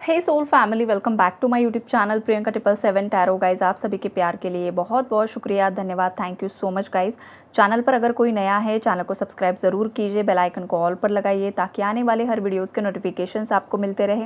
Hey soul family, welcome back to my YouTube channel Priyanka 777 tarot. Guys आप सभी के प्यार के लिए बहुत बहुत शुक्रिया, धन्यवाद, thank you so much guys. Channel पर अगर कोई नया है, चैनल को सब्सक्राइब ज़रूर कीजिए, बेल आइकन को ऑल पर लगाइए ताकि आने वाले हर वीडियोज़ के नोटिफिकेशंस आपको मिलते रहे।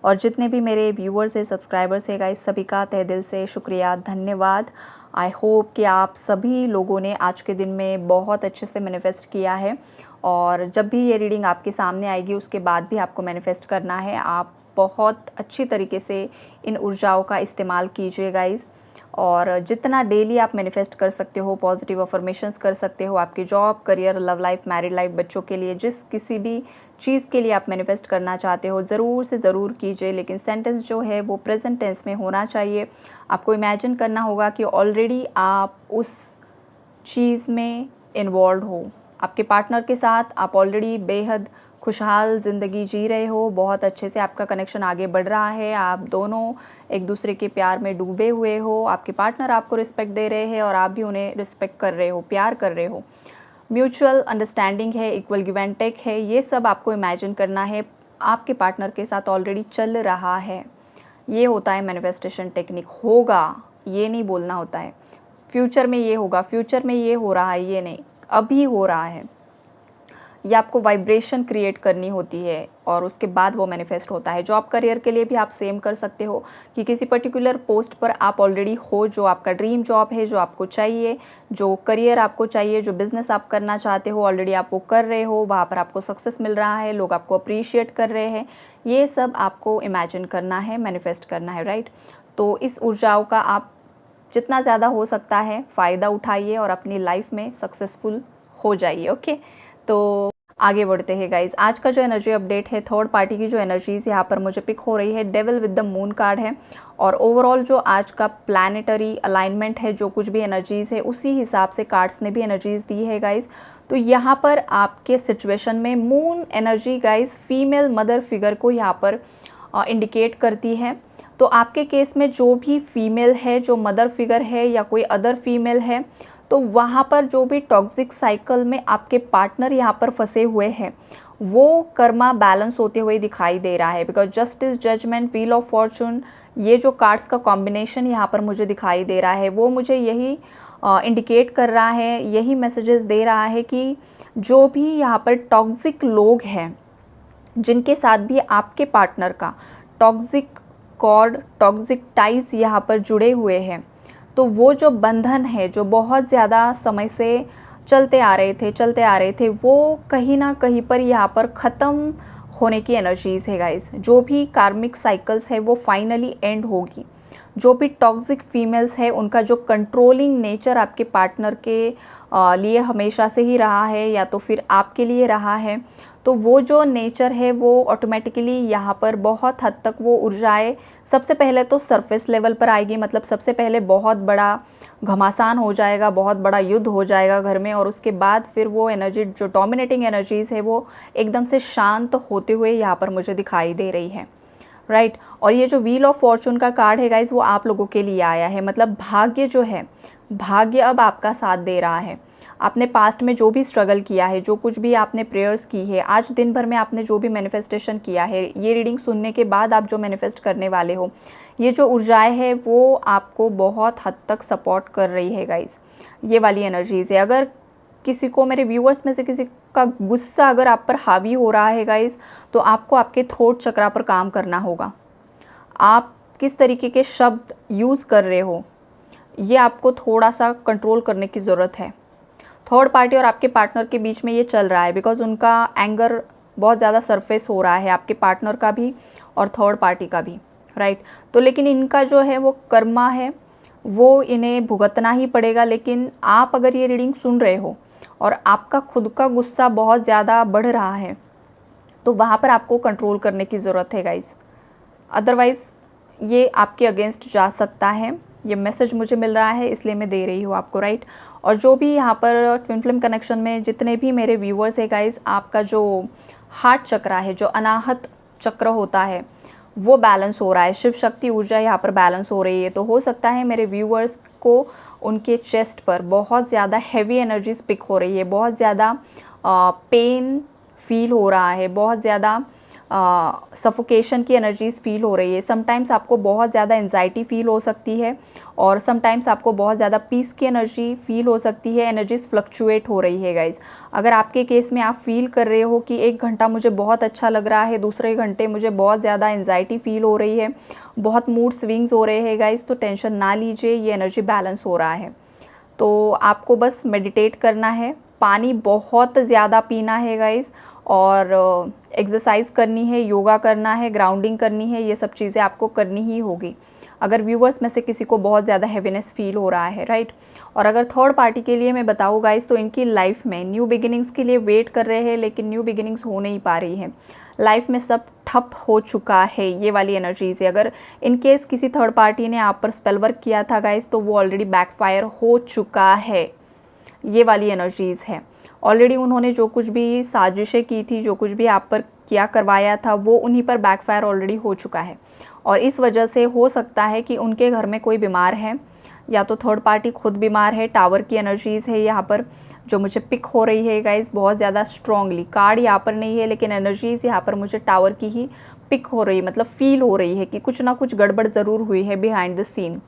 और जितने भी मेरे व्यूअर्स है, सब्सक्राइबर्स है गाइज, सभी का तहे दिल से शुक्रिया, धन्यवाद। आई होप कि आप सभी लोगों ने आज के दिन में बहुत अच्छे से मैनिफेस्ट किया है। और जब भी ये रीडिंग आपके सामने आएगी उसके बाद भी आपको मैनिफेस्ट करना है। आप बहुत अच्छी तरीके से इन ऊर्जाओं का इस्तेमाल कीजिए गाइज़। और जितना डेली आप मैनिफेस्ट कर सकते हो, पॉजिटिव अफर्मेशंस कर सकते हो, आपकी job, career, love life, married life, बच्चों के लिए, जिस किसी भी चीज़ के लिए आप मैनिफेस्ट करना चाहते हो, ज़रूर से ज़रूर कीजिए। लेकिन सेंटेंस जो है वो प्रेजेंट टेंस में होना चाहिए। आपको इमेजिन करना होगा कि ऑलरेडी आप उस चीज़ में इन्वॉल्व हो। आपके पार्टनर के साथ आप ऑलरेडी बेहद खुशहाल ज़िंदगी जी रहे हो, बहुत अच्छे से आपका कनेक्शन आगे बढ़ रहा है, आप दोनों एक दूसरे के प्यार में डूबे हुए हो, आपके पार्टनर आपको रिस्पेक्ट दे रहे हैं और आप भी उन्हें रिस्पेक्ट कर रहे हो, प्यार कर रहे हो, म्यूचुअल अंडरस्टैंडिंग है, इक्वल गिव एंड टेक है। ये सब आपको इमेजिन करना है, आपके पार्टनर के साथ ऑलरेडी चल रहा है। ये होता है मैनिफेस्टेशन टेक्निक। होगा ये नहीं बोलना होता है, फ्यूचर में ये होगा, फ्यूचर में ये हो रहा है, ये नहीं, अभी हो रहा है। ये आपको वाइब्रेशन क्रिएट करनी होती है और उसके बाद वो मैनिफेस्ट होता है। जॉब करियर के लिए भी आप सेम कर सकते हो कि किसी पर्टिकुलर पोस्ट पर आप ऑलरेडी हो, जो आपका ड्रीम जॉब है, जो आपको चाहिए, जो करियर आपको चाहिए, जो बिज़नेस आप करना चाहते हो, ऑलरेडी आप वो कर रहे हो, वहाँ पर आपको सक्सेस मिल रहा है, लोग आपको अप्रिशिएट कर रहे हैं। ये सब आपको इमेजिन करना है, मैनिफेस्ट करना है, राइट। तो इस ऊर्जाओं का आप जितना ज़्यादा हो सकता है फ़ायदा उठाइए और अपनी लाइफ में सक्सेसफुल हो जाइए। ओके, तो आगे बढ़ते हैं गाइज। आज का जो एनर्जी अपडेट है, थर्ड पार्टी की जो एनर्जीज यहाँ पर मुझे पिक हो रही है, devil with the moon card है। और ओवरऑल जो आज का प्लानिटरी अलाइनमेंट है, जो कुछ भी एनर्जीज है उसी हिसाब से कार्ड्स ने भी एनर्जीज दी है गाइज। तो यहाँ पर आपके सिचुएशन में moon energy guys female mother figure को यहाँ पर इंडिकेट करती है। तो आपके केस में जो भी फीमेल है, जो मदर फिगर है या कोई अदर फीमेल है, तो वहाँ पर जो भी टॉक्सिक साइकिल में आपके पार्टनर यहाँ पर फंसे हुए हैं, वो कर्मा बैलेंस होते हुए दिखाई दे रहा है। Because justice, judgment, wheel of fortune, ये जो कार्ड्स का कॉम्बिनेशन यहाँ पर मुझे दिखाई दे रहा है, वो मुझे यही इंडिकेट कर रहा है, यही मैसेजेस दे रहा है कि जो भी यहाँ पर टॉक्सिक लोग हैं, जिनके साथ भी आपके पार्टनर का टॉक्सिक कॉर्ड, टॉक्सिक टाइज यहाँ पर जुड़े हुए हैं, तो वो जो बंधन है, जो बहुत ज़्यादा समय से चलते आ रहे थे, वो कहीं ना कहीं पर यहाँ पर ख़त्म होने की एनर्जीज़ है गाइस। जो भी कार्मिक साइकिल्स है वो फाइनली एंड होगी। जो भी टॉक्सिक फीमेल्स है, उनका जो कंट्रोलिंग नेचर आपके पार्टनर के लिए हमेशा से ही रहा है या तो फिर आपके लिए रहा है, तो वो जो नेचर है वो ऑटोमेटिकली यहाँ पर बहुत हद तक वो ऊर्जाएं सबसे पहले तो सरफेस लेवल पर आएगी। मतलब सबसे पहले बहुत बड़ा घमासान हो जाएगा, बहुत बड़ा युद्ध हो जाएगा घर में, और उसके बाद फिर वो एनर्जी, जो डोमिनेटिंग एनर्जीज़ है, वो एकदम से शांत होते हुए यहाँ पर मुझे दिखाई दे रही है, राइट। और ये जो व्हील ऑफ फॉर्चून का कार्ड है गाइज, वो आप लोगों के लिए आया है। मतलब भाग्य जो है, भाग्य अब आपका साथ दे रहा है। आपने पास्ट में जो भी स्ट्रगल किया है, जो कुछ भी आपने प्रेयर्स की है, आज दिन भर में आपने जो भी मैनिफेस्टेशन किया है, ये रीडिंग सुनने के बाद आप जो मैनिफेस्ट करने वाले हो, ये जो ऊर्जाएं है वो आपको बहुत हद तक सपोर्ट कर रही है गाइज। ये वाली एनर्जीज़ है। अगर किसी को, मेरे व्यूअर्स में से किसी का गुस्सा अगर आप पर हावी हो रहा है गाइज, तो आपको आपके थ्रोट चक्रा पर काम करना होगा। आप किस तरीके के शब्द यूज़ कर रहे हो, ये आपको थोड़ा सा कंट्रोल करने की ज़रूरत है। थर्ड पार्टी और आपके पार्टनर के बीच में ये चल रहा है, बिकॉज उनका एंगर बहुत ज़्यादा सरफेस हो रहा है, आपके पार्टनर का भी और थर्ड पार्टी का भी, राइट। तो लेकिन इनका जो है वो कर्मा है, वो इन्हें भुगतना ही पड़ेगा। लेकिन आप अगर ये रीडिंग सुन रहे हो और आपका खुद का गुस्सा बहुत ज़्यादा बढ़ रहा है, तो वहाँ पर आपको कंट्रोल करने की ज़रूरत है गाइज़। अदरवाइज़ ये आपके अगेंस्ट जा सकता है। ये मैसेज मुझे मिल रहा है, इसलिए मैं दे रही हूँ आपको, राइट। और जो भी यहाँ पर ट्विन फ्लेम कनेक्शन में जितने भी मेरे व्यूअर्स है गाइज, आपका जो हार्ट चक्र है, जो अनाहत चक्र होता है, वो बैलेंस हो रहा है। शिव शक्ति ऊर्जा यहाँ पर बैलेंस हो रही है। तो हो सकता है मेरे व्यूअर्स को उनके चेस्ट पर बहुत ज़्यादा हैवी एनर्जीज पिक हो रही है, बहुत ज़्यादा पेन फील हो रहा है, बहुत ज़्यादा सफोकेशन की एनर्जीज़ फील हो रही है। समटाइम्स आपको बहुत ज़्यादा एंजाइटी फील हो सकती है और समटाइम्स आपको बहुत ज़्यादा पीस की एनर्जी फील हो सकती है। एनर्जीज़ फ्लक्चुएट हो रही है गाइज़। अगर आपके केस में आप फील कर रहे हो कि एक घंटा मुझे बहुत अच्छा लग रहा है, दूसरे घंटे मुझे बहुत ज़्यादा एंजाइटी फील हो रही है, बहुत मूड स्विंग्स हो रहे हैं गाइज़, तो टेंशन ना लीजिए, ये एनर्जी बैलेंस हो रहा है। तो आपको बस मेडिटेट करना है, पानी बहुत ज़्यादा पीना है गाइज़, और एक्सरसाइज करनी है, योगा करना है, ग्राउंडिंग करनी है, ये सब चीज़ें आपको करनी ही होगी। अगर व्यूवर्स में से किसी को बहुत ज़्यादा हैवीनेस फील हो रहा है, राइट। और अगर थर्ड पार्टी के लिए मैं बताऊँ गाइज़, तो इनकी लाइफ में न्यू बिगिनिंग्स के लिए वेट कर रहे हैं, लेकिन न्यू बिगिनिंग्स हो नहीं पा रही है। लाइफ में सब ठप हो चुका है, ये वाली एनर्जीज़ है। अगर इन केस किसी थर्ड पार्टी ने आप पर स्पेल वर्क किया था गाइज़, तो वो ऑलरेडी बैकफायर हो चुका है, ये वाली एनर्जीज़ है। ऑलरेडी उन्होंने जो कुछ भी साजिशें की थी, जो कुछ भी आप पर किया करवाया था, वो उन्हीं पर बैकफायर ऑलरेडी हो चुका है। और इस वजह से हो सकता है कि उनके घर में कोई बीमार है, या तो थर्ड पार्टी खुद बीमार है। टावर की एनर्जीज़ है यहाँ पर जो मुझे पिक हो रही है गाइज़, बहुत ज़्यादा स्ट्रॉन्गली। कार्ड यहाँ पर नहीं है, लेकिन एनर्जीज़ यहाँ पर मुझे टावर की ही पिक हो रही है, मतलब फील हो रही है कि कुछ ना कुछ गड़बड़ ज़रूर हुई है behind the scene,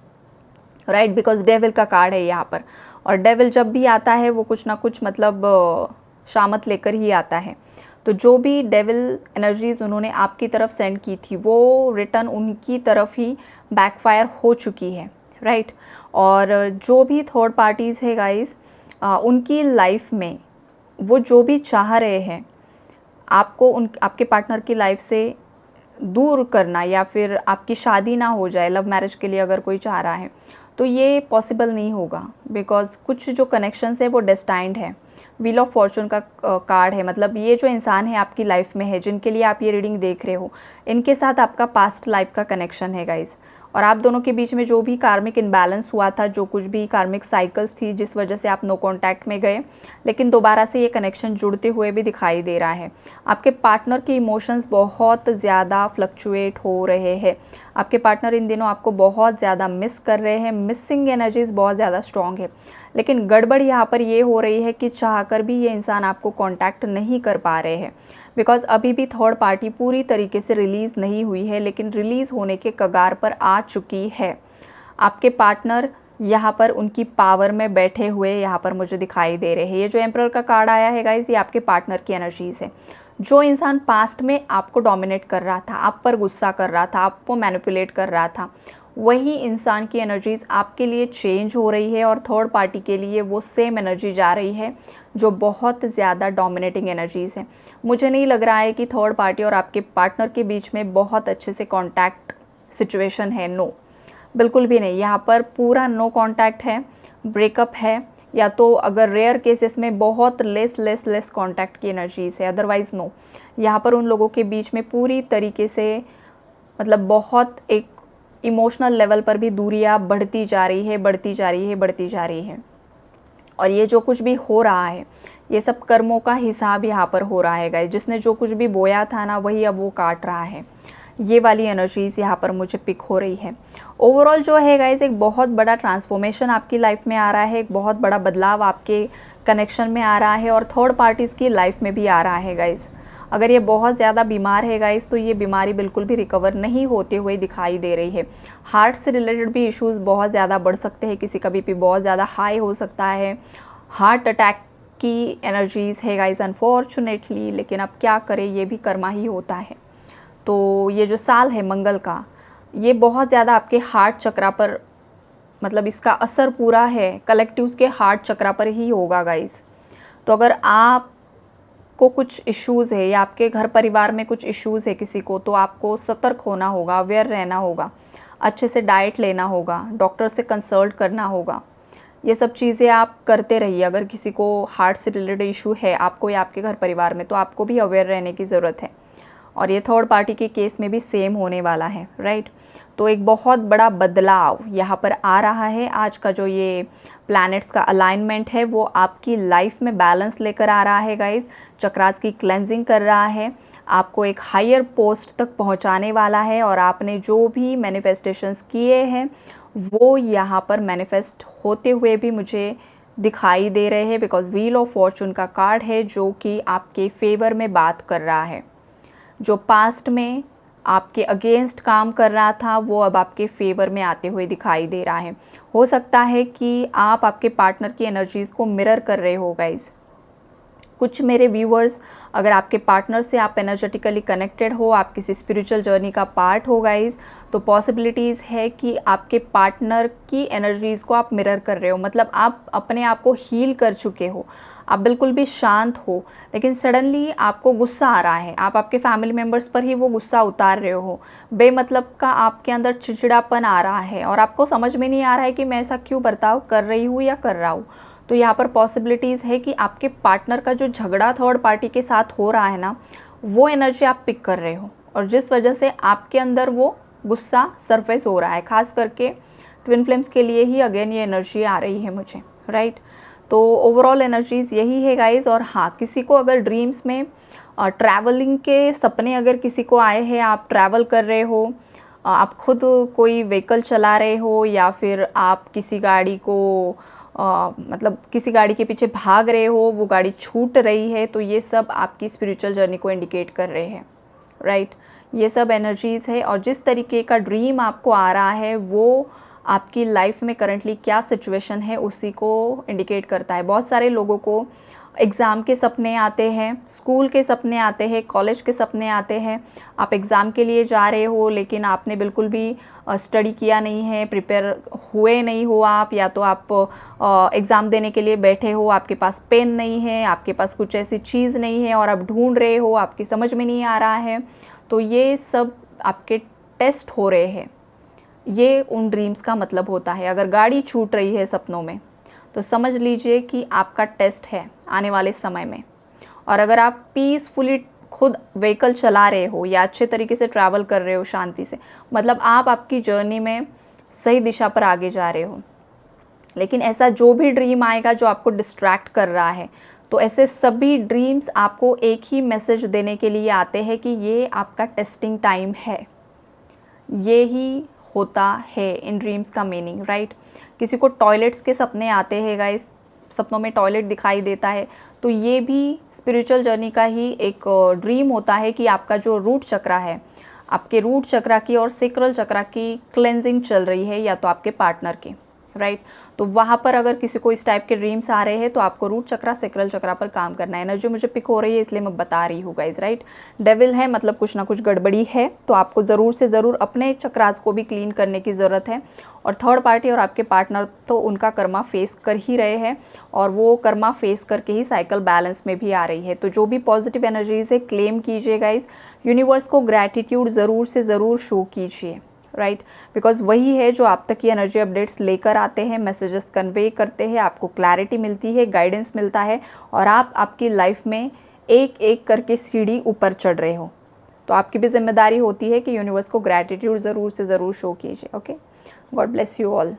right. Because devil का कार्ड है यहाँ पर, और डेविल जब भी आता है वो कुछ ना कुछ मतलब शामत लेकर ही आता है। तो जो भी डेविल एनर्जीज़ उन्होंने आपकी तरफ सेंड की थी, वो रिटर्न उनकी तरफ ही बैकफायर हो चुकी है, राइट। और जो भी थर्ड पार्टीज़ है गाइस, उनकी लाइफ में वो जो भी चाह रहे हैं आपको आपके पार्टनर की लाइफ से दूर करना, या फिर आपकी शादी ना हो जाए, लव मैरिज के लिए अगर कोई चाह रहा है, तो ये पॉसिबल नहीं होगा। बिकॉज कुछ जो कनेक्शंस है वो डेस्टाइंड है। व्हील ऑफ फॉर्चून का कार्ड है, मतलब ये जो इंसान है आपकी लाइफ में है, जिनके लिए आप ये रीडिंग देख रहे हो, इनके साथ आपका पास्ट लाइफ का कनेक्शन है गाइज। और आप दोनों के बीच में जो भी कार्मिक इम्बैलेंस हुआ था, जो कुछ भी कार्मिक साइकिल्स थी जिस वजह से आप नो कॉन्टैक्ट में गए, लेकिन दोबारा से ये कनेक्शन जुड़ते हुए भी दिखाई दे रहा है। आपके पार्टनर के इमोशंस बहुत ज़्यादा फ्लक्चुएट हो रहे हैं। आपके पार्टनर इन दिनों आपको बहुत ज़्यादा मिस कर रहे हैं, मिसिंग एनर्जीज़ बहुत ज़्यादा स्ट्रॉन्ग है। लेकिन गड़बड़ यहाँ पर ये हो रही है कि चाहकर भी ये इंसान आपको कांटेक्ट नहीं कर पा रहे हैं, बिकॉज़ अभी भी थर्ड पार्टी पूरी तरीके से रिलीज़ नहीं हुई है, लेकिन रिलीज़ होने के कगार पर आ चुकी है। आपके पार्टनर यहाँ पर उनकी पावर में बैठे हुए यहाँ पर मुझे दिखाई दे रहे हैं। ये जो एम्परर का कार्ड आया है गाइज़, ये आपके पार्टनर की एनर्जीज़ है। जो इंसान पास्ट में आपको डोमिनेट कर रहा था, आप पर गुस्सा कर रहा था, आपको मैनिपुलेट कर रहा था, वही इंसान की एनर्जीज़ आपके लिए चेंज हो रही है, और थर्ड पार्टी के लिए वो सेम एनर्जी जा रही है जो बहुत ज़्यादा डोमिनेटिंग एनर्जीज़ है। मुझे नहीं लग रहा है कि थर्ड पार्टी और आपके पार्टनर के बीच में बहुत अच्छे से कॉन्टैक्ट सिचुएशन है। नो, बिल्कुल भी नहीं। यहाँ पर पूरा नो कॉन्टैक्ट है, ब्रेकअप है, या तो अगर रेयर केसेस में बहुत लेस कॉन्टैक्ट की एनर्जीज़ है, अदरवाइज़ नो। यहाँ पर उन लोगों के बीच में पूरी तरीके से मतलब बहुत एक इमोशनल लेवल पर भी दूरियाँ बढ़ती जा रही है, बढ़ती जा रही है, बढ़ती जा रही है। और ये जो कुछ भी हो रहा है, ये सब कर्मों का हिसाब यहाँ पर हो रहा है गाइस। जिसने जो कुछ भी बोया था ना, वही अब वो काट रहा है। ये वाली एनर्जीज़ यहाँ पर मुझे पिक हो रही है। ओवरऑल जो है गाइस, एक बहुत बड़ा ट्रांसफॉर्मेशन आपकी लाइफ में आ रहा है, एक बहुत बड़ा बदलाव आपके कनेक्शन में आ रहा है, और थर्ड पार्टीज़ की लाइफ में भी आ रहा है गाइस। अगर ये बहुत ज़्यादा बीमार है गाइस, तो ये बीमारी बिल्कुल भी रिकवर नहीं होते हुए दिखाई दे रही है। हार्ट से रिलेटेड भी इश्यूज़ बहुत ज़्यादा बढ़ सकते हैं, किसी का बीपी बहुत ज़्यादा हाई हो सकता है, हार्ट अटैक की एनर्जीज़ है गाइस अनफॉर्चुनेटली। लेकिन अब क्या करें, ये भी कर्मा ही होता है। तो ये जो साल है मंगल का, ये बहुत ज़्यादा आपके हार्ट चक्रा पर, मतलब इसका असर पूरा है कलेक्टिव के हार्ट चक्रा पर ही होगा गाइस। तो अगर आपको कुछ इश्यूज़ है, या आपके घर परिवार में कुछ इश्यूज़ है किसी को, तो आपको सतर्क होना होगा, अवेयर रहना होगा, अच्छे से डाइट लेना होगा, डॉक्टर से कंसल्ट करना होगा। ये सब चीज़ें आप करते रहिए। अगर किसी को हार्ट से रिलेटेड इशू है आपको या आपके घर परिवार में, तो आपको भी अवेयर रहने की ज़रूरत है। और ये थर्ड पार्टी के केस में भी सेम होने वाला है, राइट। तो एक बहुत बड़ा बदलाव यहाँ पर आ रहा है। आज का जो ये प्लैनेट्स का अलाइनमेंट है, वो आपकी लाइफ में बैलेंस लेकर आ रहा है गाइस। चक्रास की क्लेंजिंग कर रहा है, आपको एक हायर पोस्ट तक पहुँचाने वाला है, और आपने जो भी मैनिफेस्टेशंस किए हैं वो यहाँ पर मैनिफेस्ट होते हुए भी मुझे दिखाई दे रहे हैं। बिकॉज व्हील ऑफ फॉर्चून का कार्ड है जो कि आपके फेवर में बात कर रहा है। जो पास्ट में आपके अगेंस्ट काम कर रहा था वो अब आपके फेवर में आते हुए दिखाई दे रहा है। हो सकता है कि आप आपके पार्टनर की एनर्जीज़ को मिरर कर रहे हो गाइज़। कुछ मेरे व्यूअर्स, अगर आपके पार्टनर से आप एनर्जेटिकली कनेक्टेड हो, आप किसी स्पिरिचुअल जर्नी का पार्ट हो गाइज़, तो पॉसिबिलिटीज़ है कि आपके पार्टनर की एनर्जीज़ को आप मिरर कर रहे हो। मतलब आप अपने आप को हील कर चुके हो, आप बिल्कुल भी शांत हो, लेकिन सडनली आपको गुस्सा आ रहा है, आप आपके फैमिली मेम्बर्स पर ही वो गुस्सा उतार रहे हो, बेमतलब का आपके अंदर चिड़चिड़ापन आ रहा है और आपको समझ में नहीं आ रहा है कि मैं ऐसा क्यों बर्ताव कर रही हूँ या कर रहा हूँ। तो यहाँ पर पॉसिबिलिटीज़ है कि आपके पार्टनर का जो झगड़ा थर्ड पार्टी के साथ हो रहा है ना, वो एनर्जी आप पिक कर रहे हो और जिस वजह से आपके अंदर वो गुस्सा सरफेस हो रहा है। खास करके ट्विन फ्लेम्स के लिए ही अगेन ये एनर्जी आ रही है मुझे, राइट। तो ओवरऑल एनर्जीज़ यही है गाइज़। और हाँ, किसी को अगर ड्रीम्स में ट्रैवलिंग के सपने अगर किसी को आए हैं, आप ट्रैवल कर रहे हो, आप खुद कोई व्हीकल चला रहे हो या फिर आप किसी गाड़ी को मतलब किसी गाड़ी के पीछे भाग रहे हो, वो गाड़ी छूट रही है, तो ये सब आपकी स्पिरिचुअल जर्नी को इंडिकेट कर रहे हैं, राइट। ये सब एनर्जीज़ है और जिस तरीके का ड्रीम आपको आ रहा है वो आपकी लाइफ में करंटली क्या सिचुएशन है उसी को इंडिकेट करता है। बहुत सारे लोगों को एग्ज़ाम के सपने आते हैं, स्कूल के सपने आते हैं, कॉलेज के सपने आते हैं। आप एग्ज़ाम के लिए जा रहे हो लेकिन आपने बिल्कुल भी स्टडी किया नहीं है, प्रिपेयर हुए नहीं हो आप, या तो आप एग्ज़ाम देने के लिए बैठे हो, आपके पास पेन नहीं है, आपके पास कुछ ऐसी चीज़ नहीं है और आप ढूंढ रहे हो, आपकी समझ में नहीं आ रहा है। तो ये सब आपके टेस्ट हो रहे हैं, ये उन ड्रीम्स का मतलब होता है। अगर गाड़ी छूट रही है सपनों में तो समझ लीजिए कि आपका टेस्ट है आने वाले समय में। और अगर आप पीसफुली खुद व्हीकल चला रहे हो या अच्छे तरीके से ट्रैवल कर रहे हो शांति से, मतलब आप आपकी जर्नी में सही दिशा पर आगे जा रहे हो। लेकिन ऐसा जो भी ड्रीम आएगा जो आपको डिस्ट्रैक्ट कर रहा है, तो ऐसे सभी ड्रीम्स आपको एक ही मैसेज देने के लिए आते हैं कि ये आपका टेस्टिंग टाइम है। ये ही होता है इन ड्रीम्स का मीनिंग, राइट। किसी को टॉयलेट्स के सपने आते हैं गाइस, सपनों में टॉयलेट दिखाई देता है, तो ये भी स्पिरिचुअल जर्नी का ही एक ड्रीम होता है कि आपका जो रूट चक्रा है, आपके रूट चक्रा की और सेक्रल चक्रा की क्लेंजिंग चल रही है, या तो आपके पार्टनर की, राइट। तो वहाँ पर अगर किसी को इस टाइप के ड्रीम्स आ रहे हैं तो आपको रूट चक्रा सेक्रल चक्रा पर काम करना है। एनर्जी मुझे पिक हो रही है इसलिए मैं बता रही हूँ गाइज, राइट। डेविल है मतलब कुछ ना कुछ गड़बड़ी है, तो आपको ज़रूर से ज़रूर अपने चक्रास को भी क्लीन करने की ज़रूरत है। और थर्ड पार्टी और आपके पार्टनर तो उनका कर्मा फेस कर ही रहे हैं और वो कर्मा फेस करके ही साइकिल बैलेंस में भी आ रही है। तो जो भी पॉजिटिव एनर्जीज है क्लेम कीजिए गाइज, यूनिवर्स को ग्रैटिट्यूड ज़रूर से ज़रूर शो कीजिए, राइट। बिकॉज वही है जो आप तक की एनर्जी अपडेट्स लेकर आते हैं, मैसेजेस कन्वे करते हैं, आपको क्लैरिटी मिलती है, गाइडेंस मिलता है और आप आपकी लाइफ में एक एक करके सीढ़ी ऊपर चढ़ रहे हो। तो आपकी भी जिम्मेदारी होती है कि यूनिवर्स को ग्रैटिट्यूड ज़रूर से ज़रूर शो कीजिए। Okay, God bless you all.